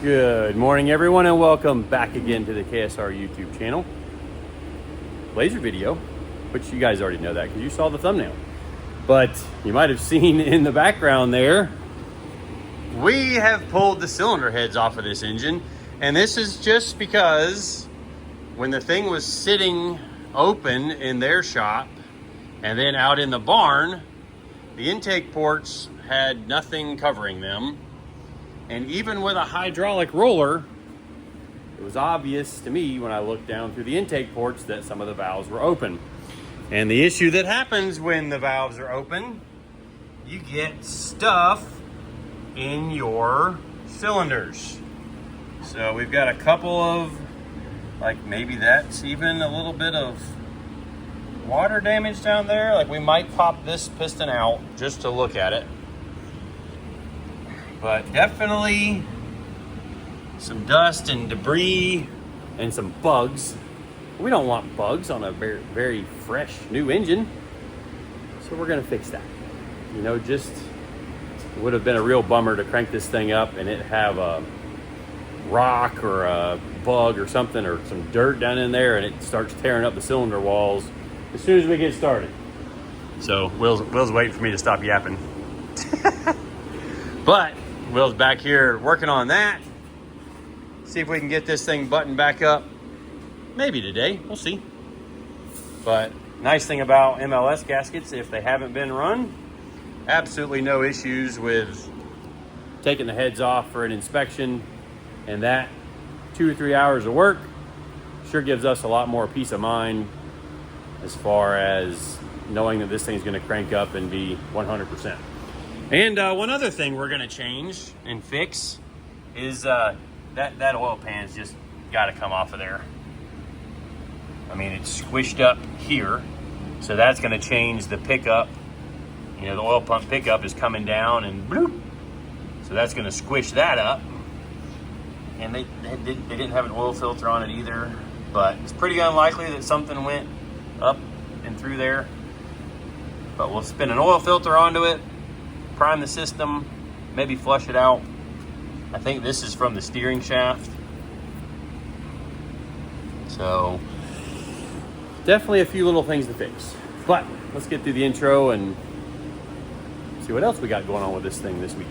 Good morning, everyone, and welcome back again to the KSR YouTube channel. Laser video, which you guys already know that because you saw the thumbnail. But you might have seen in the background there, we have pulled the cylinder heads off of this engine. And this is just because when the thing was sitting open in their shop and then out in the barn, the intake ports had nothing covering them. And even with a hydraulic roller, it was obvious to me when I looked down through the intake ports that some of the valves were open. And the issue that happens when the valves are open, you get stuff in your cylinders. So we've got a couple of, like maybe that's even a little bit of water damage down there. Like we might pop this piston out just to look at it. But definitely some dust and debris and some bugs. We don't want bugs on a very, very fresh new engine. So we're gonna fix that. You know, just, it would have been a real bummer to crank this thing up and it have a rock or a bug or something or some dirt down in there and it starts tearing up the cylinder walls as soon as we get started. So Will's waiting for me to stop yapping. But Will's back here working on that. See if we can get this thing buttoned back up. Maybe today, we'll see. But nice thing about MLS gaskets, if they haven't been run, absolutely no issues with taking the heads off for an inspection. And that 2 or 3 hours of work sure gives us a lot more peace of mind as far as knowing that this thing's gonna crank up and be 100%. And one other thing we're gonna change and fix is that oil pan's just gotta come off of there. I mean, it's squished up here, so that's gonna change the pickup. You know, the oil pump pickup is coming down and bloop. So that's gonna squish that up. And they didn't have an oil filter on it either, but it's pretty unlikely that something went up and through there. But we'll spin an oil filter onto it, prime the system, maybe flush it out. I think this is from the steering shaft. So definitely a few little things to fix. But let's get through the intro and see what else we got going on with this thing this week.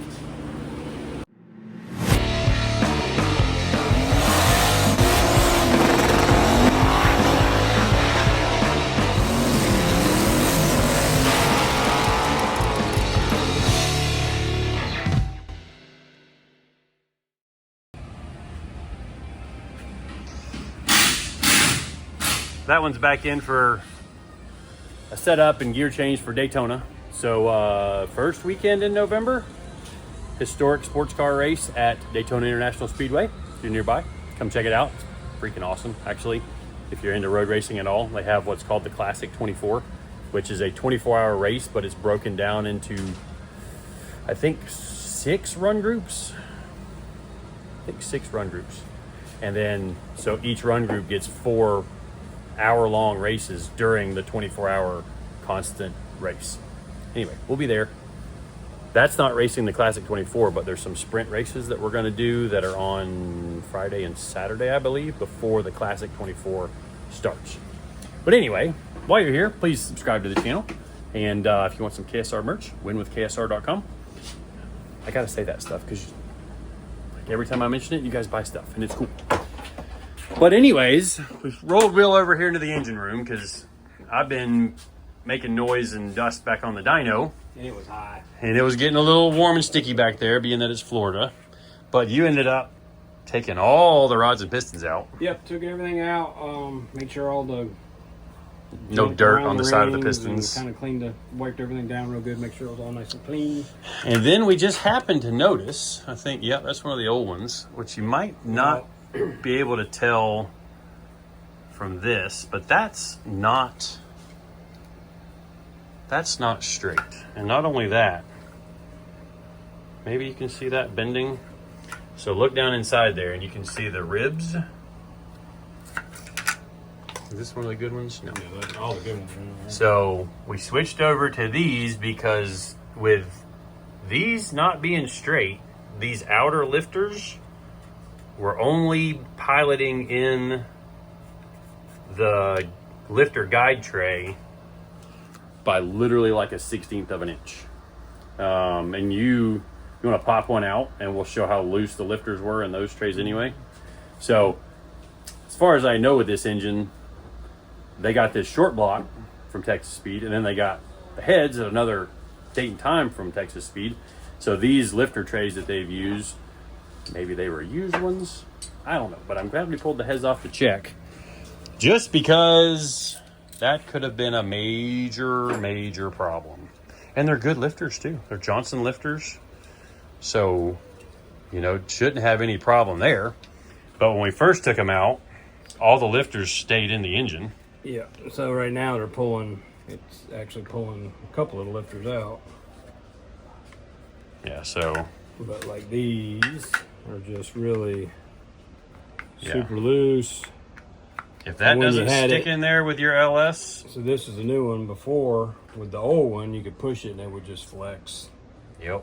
That one's back in for a setup and gear change for Daytona. So first weekend in November, historic sports car race at Daytona International Speedway. If you're nearby, come check it out. It's freaking awesome, actually. If you're into road racing at all, they have what's called the Classic 24, which is a 24-hour race, but it's broken down into, I think, 6 run groups. And then, so each run group gets 4 hour-long races during the 24-hour constant race. Anyway, we'll be there. That's not racing the Classic 24, but there's some sprint races that we're going to do that are on Friday and Saturday, I believe, before the Classic 24 starts. But anyway, while you're here, please subscribe to the channel. And if you want some KSR merch, winwithksr.com. I got to say that stuff because every time I mention it, you guys buy stuff, and it's cool. But anyways, we've rolled Will over here into the engine room because I've been making noise and dust back on the dyno. And it was hot. And it was getting a little warm and sticky back there, being that it's Florida. But you ended up taking all the rods and pistons out. Yep, took everything out. Made sure all the no dirt on the side of the pistons. Kind of cleaned wiped everything down real good, make sure it was all nice and clean. And then we just happened to notice, I think, yep, that's one of the old ones, which you might not be able to tell from this, but that's not straight. And not only that, maybe you can see that bending. So look down inside there and you can see the ribs. Is this one of the good ones? No. Yeah, all the good ones. So we switched over to these because with these not being straight, these outer lifters we're only piloting in the lifter guide tray by literally like a 1/16 of an inch. And you want to pop one out and we'll show how loose the lifters were in those trays anyway. So as far as I know with this engine, they got this short block from Texas Speed, and then they got the heads at another date and time from Texas Speed. So these lifter trays that they've used, maybe they were used ones, I don't know, but I'm glad we pulled the heads off to check, just because that could have been a major problem. And they're good lifters too. They're Johnson lifters, so you know, shouldn't have any problem there. But when we first took them out, all the lifters stayed in the engine. Yeah, so right now they're pulling, it's actually pulling a couple of the lifters out. Yeah, so. But like these are just really Yeah. super loose. If that when you doesn't had stick it- in there with your LS, So this is a new one. Before, with the old one, you could push it and it would just flex yep.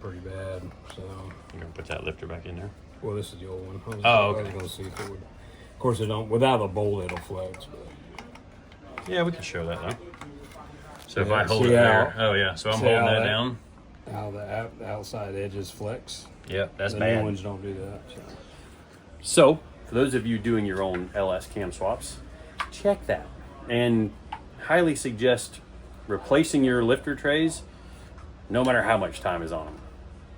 pretty bad. So, I'm gonna put that lifter back in there. well, this is the old one. I Oh, was okay. gonna see if it would. Of course, it don't. Without a bolt, it'll flex. But Yeah, we can show that though. So if Yeah, I hold see it there, how- oh yeah, so I'm see holding how that that- down. how the outside edges flex. Yep, that's The bad. new ones don't do that. So, for those of you doing your own LS cam swaps, check that. And highly suggest replacing your lifter trays no matter how much time is on them.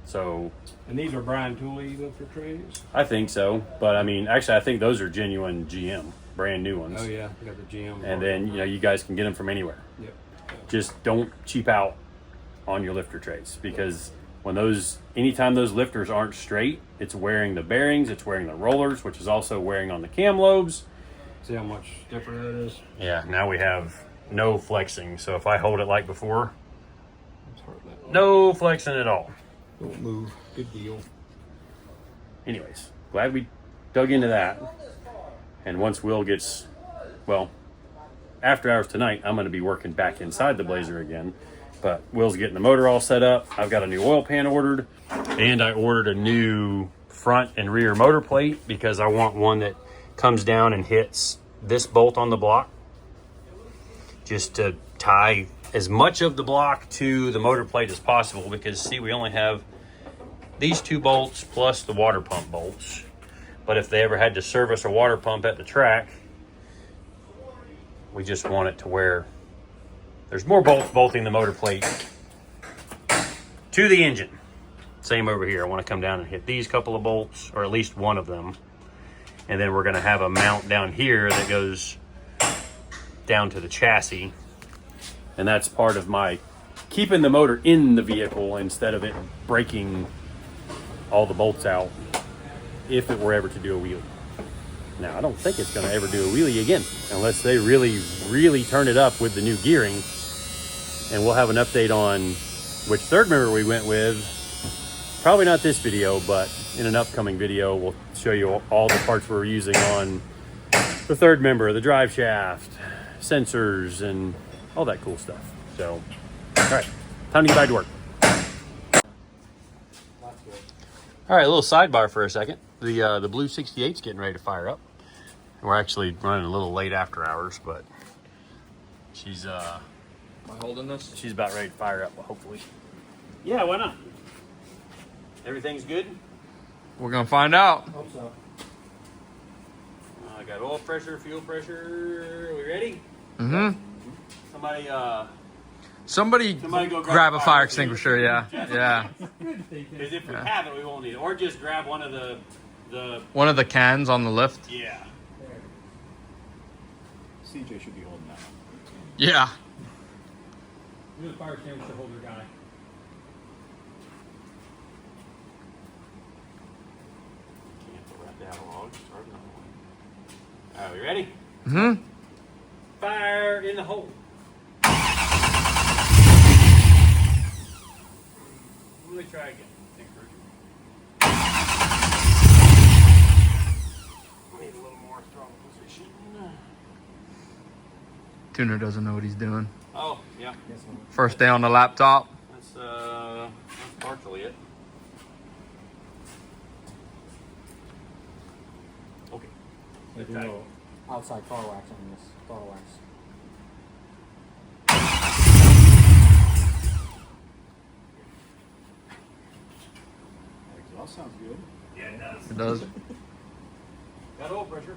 So, And these are Brian Tooley lifter trays. I think so. But I mean, actually, I think those are genuine GM, brand new ones. Oh yeah, we got the GM. And then, you know, you guys can get them from anywhere. Yep. Just don't cheap out on your lifter trays, because when anytime those lifters aren't straight, it's wearing the bearings, it's wearing the rollers, which is also wearing on the cam lobes. See how much different that is? Yeah, now we have no flexing. So if I hold it like before, It's hard that no flexing at all. don't move. Good deal. Anyways, glad we dug into that. And once Will gets, well, after hours tonight, I'm going to be working back inside the Blazer again. But Will's getting the motor all set up. I've got a new oil pan ordered. And I ordered a new front and rear motor plate because I want one that comes down and hits this bolt on the block, just to tie as much of the block to the motor plate as possible. Because see, we only have these two bolts plus the water pump bolts. But if they ever had to service a water pump at the track, we just want it to where there's more bolts bolting the motor plate to the engine. Same over here. I want to come down and hit these couple of bolts, or at least one of them. And then we're going to have a mount down here that goes down to the chassis. And that's part of my keeping the motor in the vehicle instead of it breaking all the bolts out if it were ever to do a wheelie. Now, I don't think it's going to ever do a wheelie again unless they really turn it up with the new gearing. And we'll have an update on which third member we went with. Probably not this video, but in an upcoming video, we'll show you all the parts we're using on the third member, the drive shaft, sensors, and all that cool stuff. So, all right, time to get back to work. All right, a little sidebar for a second. The Blue 68's getting ready to fire up. We're actually running a little late after hours, but she's Am I holding this? she's about ready to fire up, hopefully. Yeah, why not? Everything's good? We're gonna find out. Hope so. I got oil pressure, fuel pressure. Are we ready? Mm-hmm. Somebody Somebody go grab a fire extinguisher. Yeah, yeah. because if we Yeah. have it, we won't need it. Or just grab one of the One of the cans on the lift. yeah. CJ should be holding that. Yeah. You're the fire extinguisher holder guy. All right, we ready? Mm-hmm. Fire in the hole. Let me try again. Need a little more throttle position. Tuner doesn't know what he's doing. Oh, yeah. First day on the laptop. That's partially it. They do no outside car wax on this car wax. Exhaust sounds good. Yeah, it does. It does. Got oil pressure.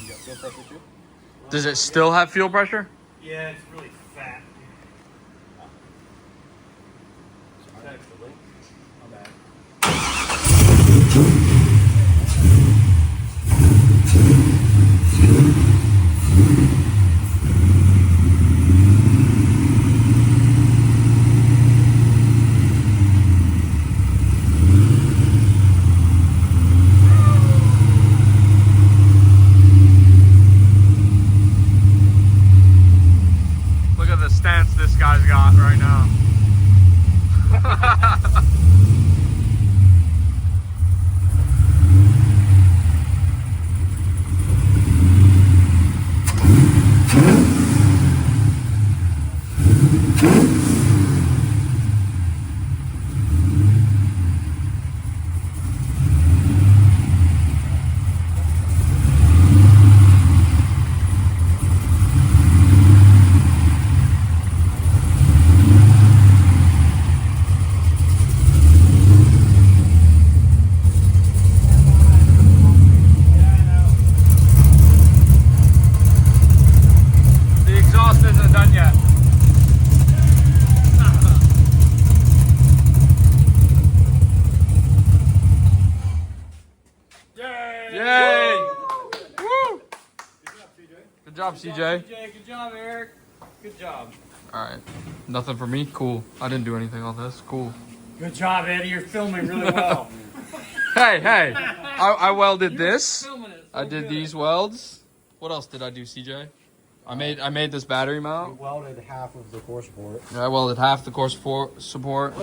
You got fuel pressure too? Does it still have fuel pressure? Yeah, it's really fat. Actually. My bad. Look at the stance this guy's got right now. The exhaust isn't done yet. Yay! Woo! Good job, CJ. Good job, Eric. Good job. All right. Nothing for me? Cool. I didn't do anything on this. Cool. Good job, Eddie. You're filming really well. Hey. I welded this. Filming it so I did good. these welds. What else did I do, CJ? I made this battery We mount. welded half of the core support. I welded half the core support.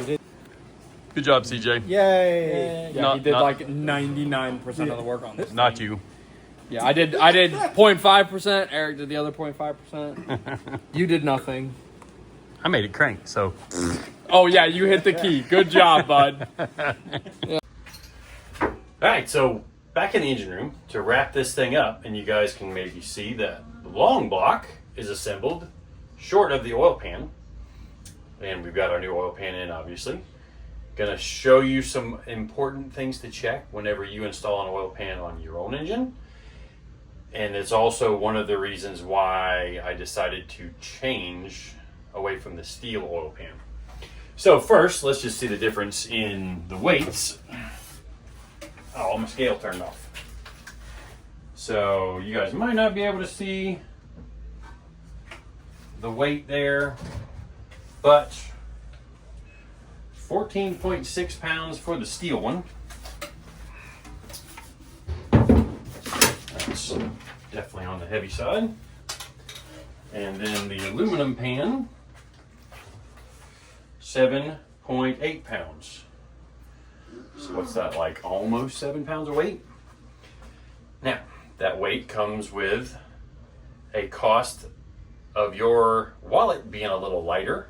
Good job, CJ. Yay! Yeah, Not- he did not- like 99% of the work on this. Not you. Yeah, I did 0.5%. Eric did the other 0.5%. You did nothing. I made it crank, so. Oh yeah, you hit the key. Good job, bud. All right, so back in the engine room to wrap this thing up, and you guys can maybe see that the long block is assembled short of the oil pan. And we've got our new oil pan in, obviously. Gonna show you some important things to check whenever you install an oil pan on your own engine. And it's also one of the reasons why I decided to change away from the steel oil pan. So first, let's just see the difference in the weights. Oh, my scale turned off. So you guys might not be able to see the weight there, but 14.6 pounds for the steel one. That's definitely on the heavy side. And then the aluminum pan, 7.8 pounds. So what's that, like almost 7 pounds of weight? Now, that weight comes with a cost of your wallet being a little lighter,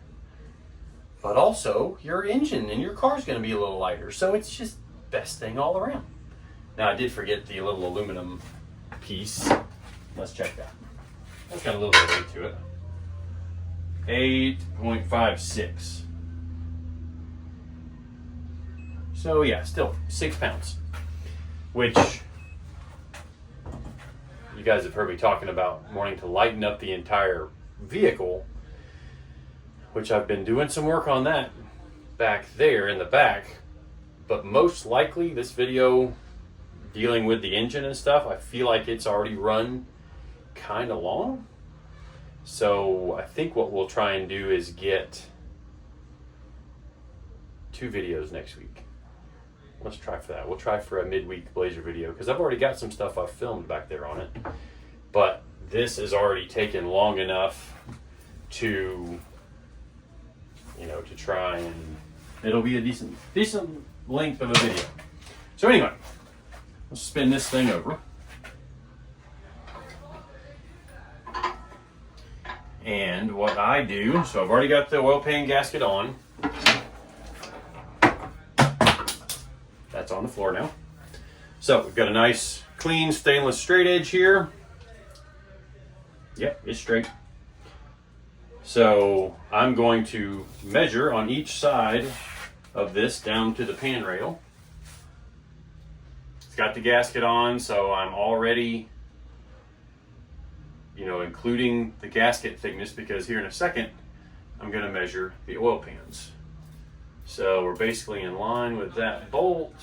but also your engine and your car's gonna be a little lighter. So it's just best thing all around. Now I did forget the little aluminum piece. Let's check that. That's got a little bit of weight to it. 8.56. So yeah, still 6 pounds, which you guys have heard me talking about wanting to lighten up the entire vehicle, which I've been doing some work on that back there in the back. But most likely this video dealing with the engine and stuff, I feel like it's already run kind of long. So I think what we'll try and do is get 2 videos next week. Let's try for that. We'll try for a midweek Blazer video because I've already got some stuff I've filmed back there on it. But this is already taken long enough to, you know, to try and it'll be a decent length of a video. So anyway, let's spin this thing over. And what I do, so I've already got the oil pan gasket on. That's on the floor now. So we've got a nice clean stainless straight edge here. Yep, it's straight. So I'm going to measure on each side of this down to the pan rail. It's got the gasket on, so I'm already, including the gasket thickness, because here in a second I'm going to measure the oil pans. So we're basically in line with that bolt.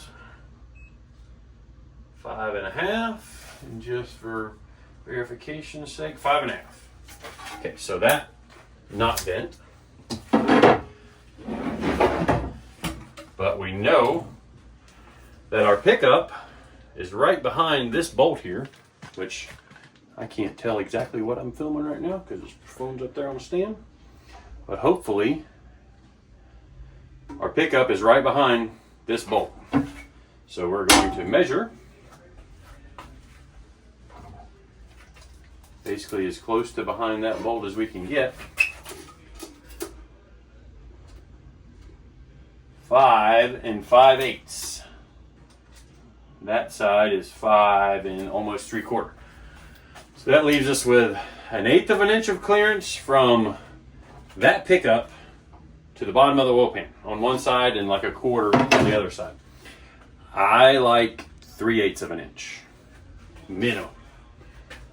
5.5, and just for verification's sake, 5.5. Okay, so that not bent, but we know that our pickup is right behind this bolt here, which I can't tell exactly what I'm filming right now because the phone's up there on the stand, but hopefully our pickup is right behind this bolt. So we're going to measure basically as close to behind that bolt as we can get. 5 5/8. That side is 5 3/4. So that leaves us with 1/8 of an inch of clearance from that pickup to the bottom of the oil pan on one side and like 1/4 on the other side. I like 3/8 of an inch minimum.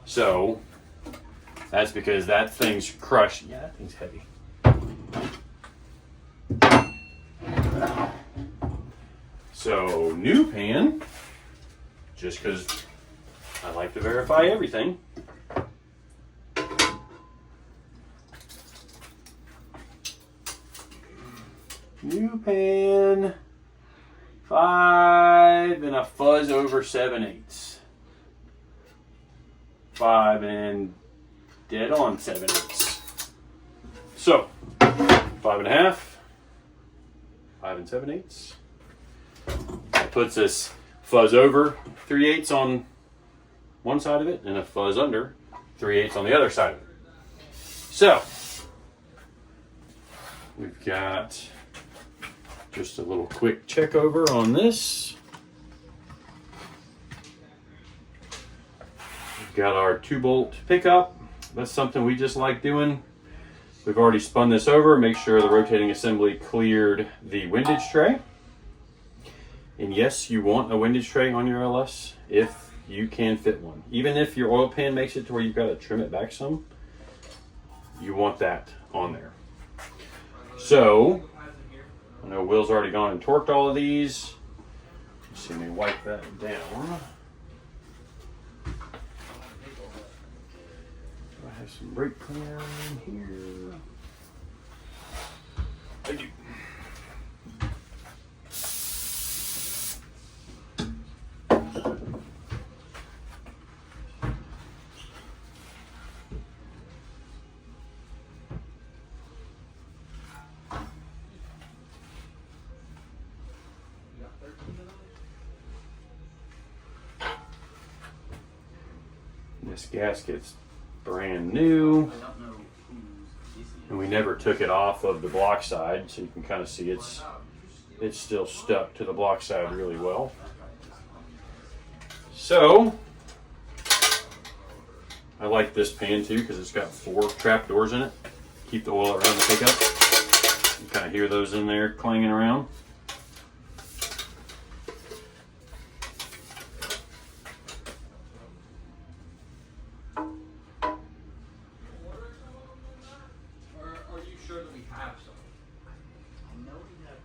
So that's because that thing's crushed. Yeah, that thing's heavy. So new pan, just because I like to verify everything. New pan, 5 and a fuzz over 7/8. 5 and dead on 7/8. So 5.5, 5 7/8. That puts us fuzz over 3/8 on one side of it and a fuzz under 3/8 on the other side of it. So we've got just a little quick check over on this. We've got our 2-bolt pickup. That's something we just like doing. We've already spun this over, make sure the rotating assembly cleared the windage tray. And yes, you want a windage tray on your LS if you can fit one. Even if your oil pan makes it to where you've got to trim it back some, you want that on there. So, I know Will's already gone and torqued all of these. Let's see me wipe that down. I have some brake cleaner in here. I do. This gasket's brand new, and we never took it off of the block side, so you can kind of see it's still stuck to the block side really well. So I like this pan too because it's got 4 trap doors in it. Keep the oil around the pickup. You kind of hear those in there clanging around.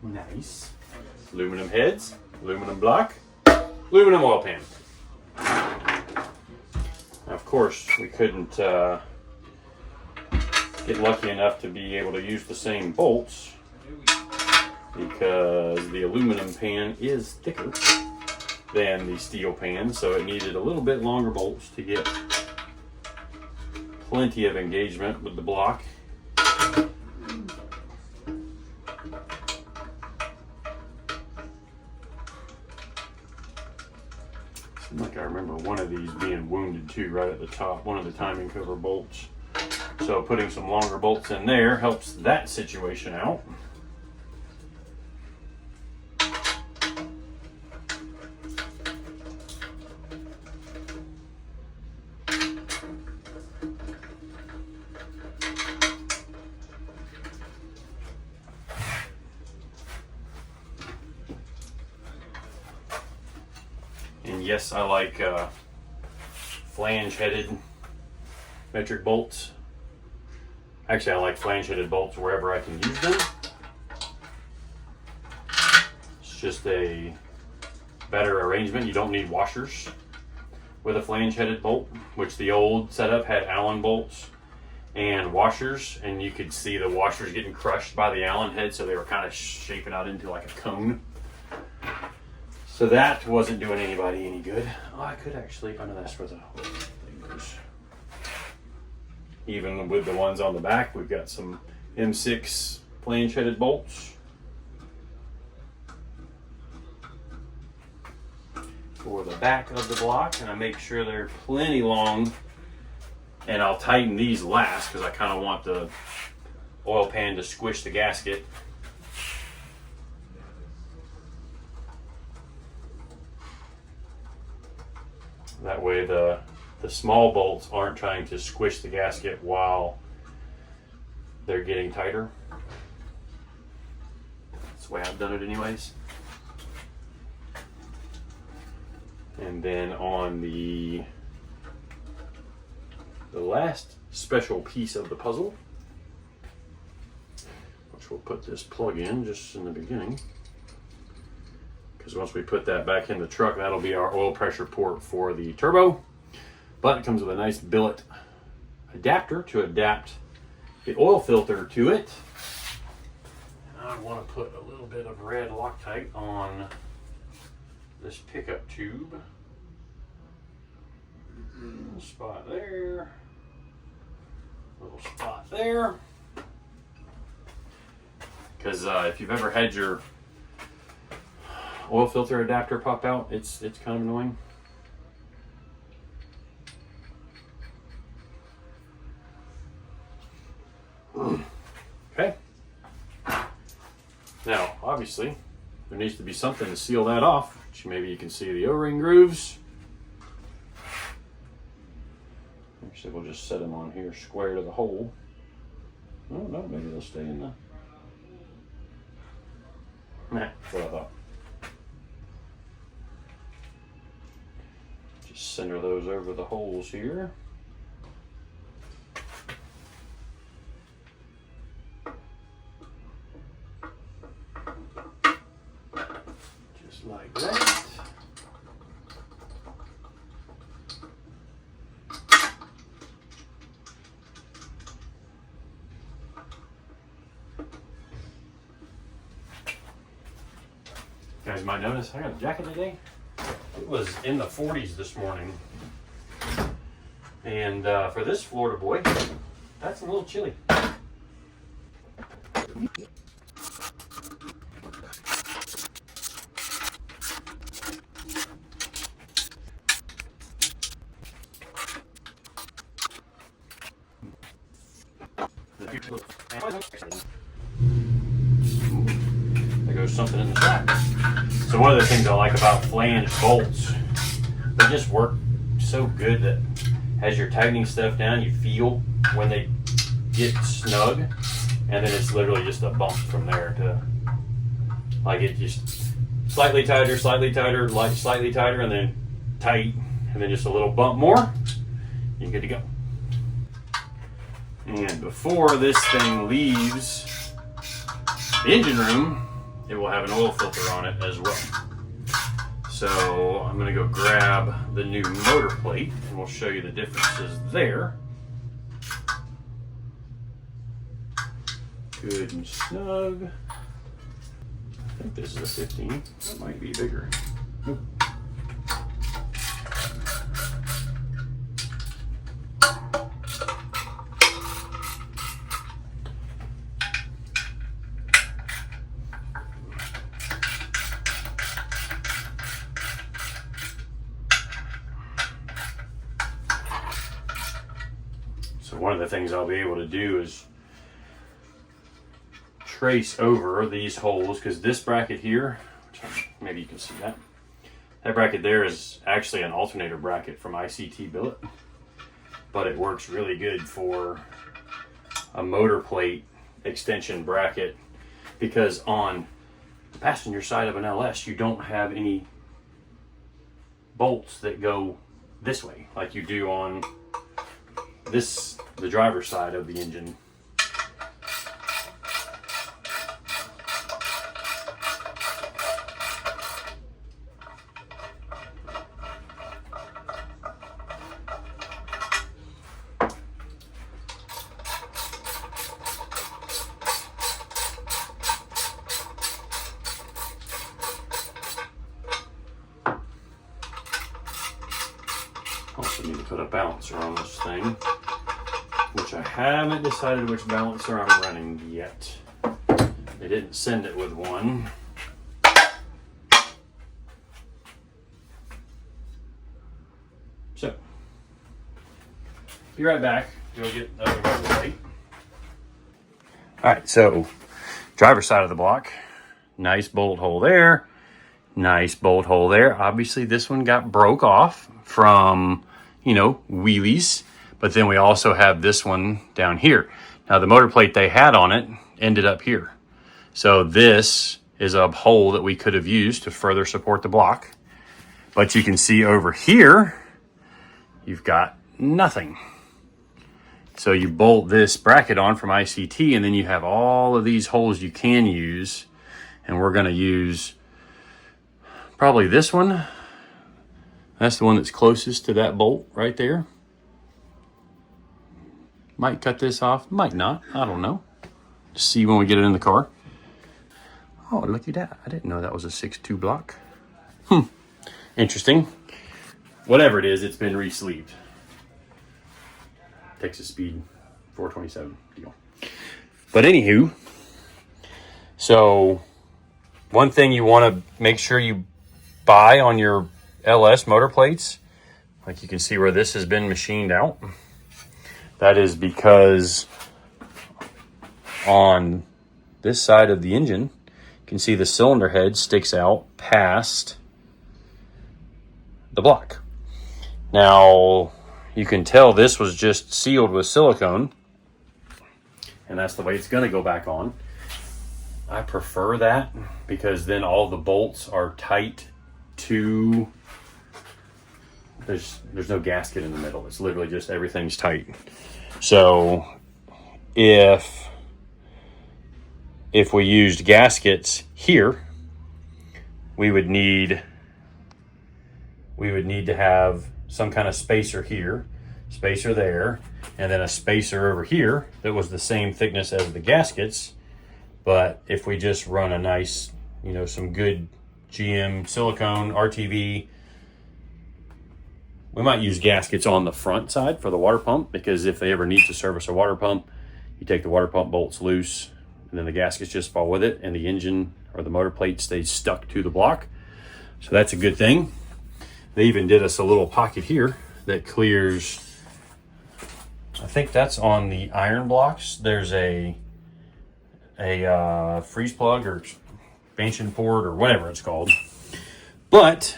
Nice. Aluminum heads, aluminum block, aluminum oil pan. Now, of course, we couldn't get lucky enough to be able to use the same bolts because the aluminum pan is thicker than the steel pan, so it needed a little bit longer bolts to get plenty of engagement with the block. Like I remember one of these being wounded too, right at the top, one of the timing cover bolts. So putting some longer bolts in there helps that situation out. And yes, I like flange-headed metric bolts. Actually, I like flange-headed bolts wherever I can use them. It's just a better arrangement. You don't need washers with a flange-headed bolt, which the old setup had Allen bolts and washers, and you could see the washers getting crushed by the Allen head, so they were kind of shaping out into like a cone. So that wasn't doing anybody any good. Oh, I could actually, oh no, that's where the whole thing goes. Even with the ones on the back, we've got some M6 flange-headed bolts for the back of the block, and I make sure they're plenty long, and I'll tighten these last because I kind of want the oil pan to squish the gasket. That way the small bolts aren't trying to squish the gasket while they're getting tighter. That's the way I've done it anyways. And then on the last special piece of the puzzle, which we'll put this plug in just in the beginning, because once we put that back in the truck, that'll be our oil pressure port for the turbo. But it comes with a nice billet adapter to adapt the oil filter to it. And I want to put a little bit of red Loctite on this pickup tube. Little spot there. Little spot there. Because if you've ever had your oil filter adapter pop out, it's kind of annoying. Okay. Now, obviously, there needs to be something to seal that off, which maybe you can see the O-ring grooves. Actually, we'll just set them on here square to the hole. Oh, no, maybe they'll stay in the... Nah, that's what I thought. Just center those over the holes here. Just like that. You guys might notice I got a jacket today. It was in the 40s this morning. And for this Florida boy, that's a little chilly. There goes something in the shack. So one of the things I like about flange bolts, they just work so good that as you're tightening stuff down, you feel when they get snug, and then it's literally just a bump from there to, like, it just slightly tighter, slightly tighter, like slightly tighter, and then tight, and then just a little bump more, you're good to go. And before this thing leaves the engine room, it will have an oil filter on it as well. So I'm gonna go grab the new motor plate and we'll show you the differences there. Good and snug. I think this is a 15. It might be bigger. Nope. So one of the things I'll be able to do is trace over these holes, because this bracket here, maybe you can see that. That bracket there is actually an alternator bracket from ICT Billet, but it works really good for a motor plate extension bracket, because on the passenger side of an LS, you don't have any bolts that go this way like you do on the driver's side of the engine. Also need to put a balancer on this thing, which I haven't decided which balancer I'm running yet. They didn't send it with one. So, be right back. Go get the other motor plate. All right, so driver's side of the block, nice bolt hole there. Nice bolt hole there. Obviously, this one got broke off from, you know, wheelies. But then we also have this one down here. Now, the motor plate they had on it ended up here. So this is a hole that we could have used to further support the block. But you can see over here, you've got nothing. So you bolt this bracket on from ICT, and then you have all of these holes you can use. And we're going to use probably this one. That's the one that's closest to that bolt right there. Might cut this off, might not, I don't know. Just see when we get it in the car. Oh, look at that. I didn't know that was a 6.2 block. Interesting. Whatever it is, it's been re-sleeved. Texas Speed 427 deal. But anywho, so one thing you want to make sure you buy on your LS motor plates, like you can see where this has been machined out. That is because on this side of the engine, you can see the cylinder head sticks out past the block. Now, you can tell this was just sealed with silicone, and that's the way it's going to go back on. I prefer that because then all the bolts are tight to, there's no gasket in the middle. It's literally just everything's tight. So if we used gaskets here, we would need to have some kind of spacer here, spacer there, and then a spacer over here that was the same thickness as the gaskets. But if we just run a nice, you know, some good GM silicone RTV, we might use gaskets on the front side for the water pump, because if they ever need to service a water pump, you take the water pump bolts loose and then the gaskets just fall with it and the engine or the motor plate stays stuck to the block. So that's a good thing. They even did us a little pocket here that clears, I think that's on the iron blocks. There's a freeze plug or expansion port or whatever it's called. But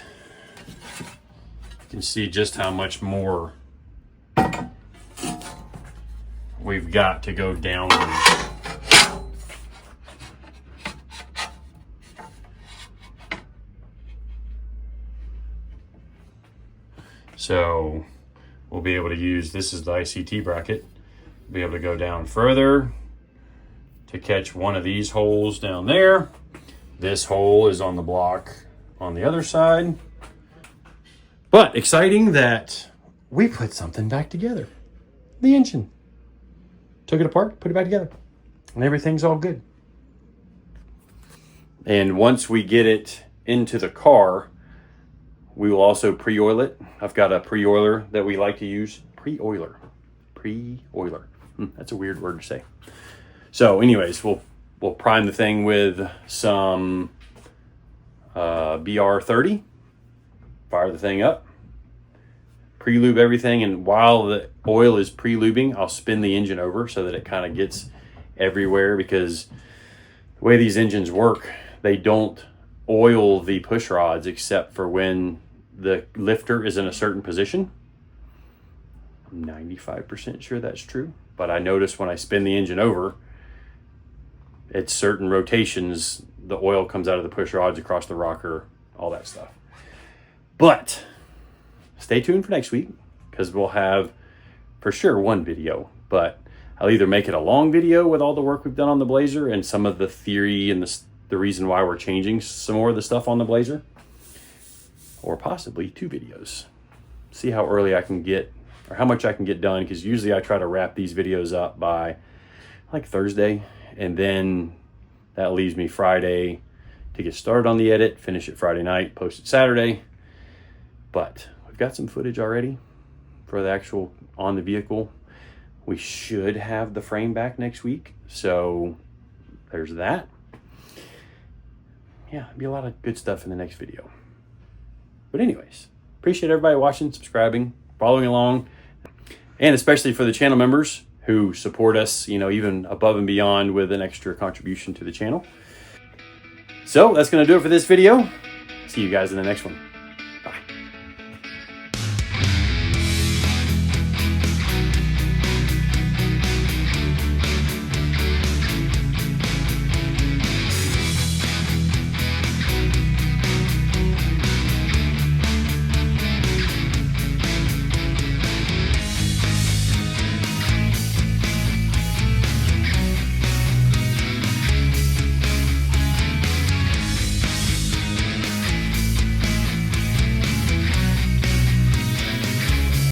you can see just how much more we've got to go downward. So we'll be able to use, this is the ICT bracket, we'll be able to go down further to catch one of these holes down there. This hole is on the block on the other side. But exciting that we put something back together. The engine. Took it apart, put it back together, and everything's all good. And once we get it into the car, we will also pre-oil it. I've got a pre-oiler that we like to use. Pre-oiler. Pre-oiler. That's a weird word to say. So anyways, we'll prime the thing with some BR30. Fire the thing up. pre-lube everything, and while the oil is pre-lubing, I'll spin the engine over so that it kind of gets everywhere, because the way these engines work, they don't oil the push rods except for when the lifter is in a certain position. I'm 95% sure that's true, but I notice when I spin the engine over, at certain rotations, the oil comes out of the push rods across the rocker, all that stuff. But stay tuned for next week, because we'll have for sure one video, but I'll either make it a long video with all the work we've done on the Blazer and some of the theory and the reason why we're changing some more of the stuff on the Blazer, or possibly 2 videos. See how early I can get, or how much I can get done, because usually I try to wrap these videos up by like Thursday, and then that leaves me Friday to get started on the edit, finish it Friday night, post it Saturday. But we've got some footage already for the actual on the vehicle. We should have the frame back next week, so there's that. Yeah, there'll be a lot of good stuff in the next video. But anyways, appreciate everybody watching, subscribing, following along, and especially for the channel members who support us, you know, even above and beyond with an extra contribution to the channel. So that's going to do it for this video. See you guys in the next one.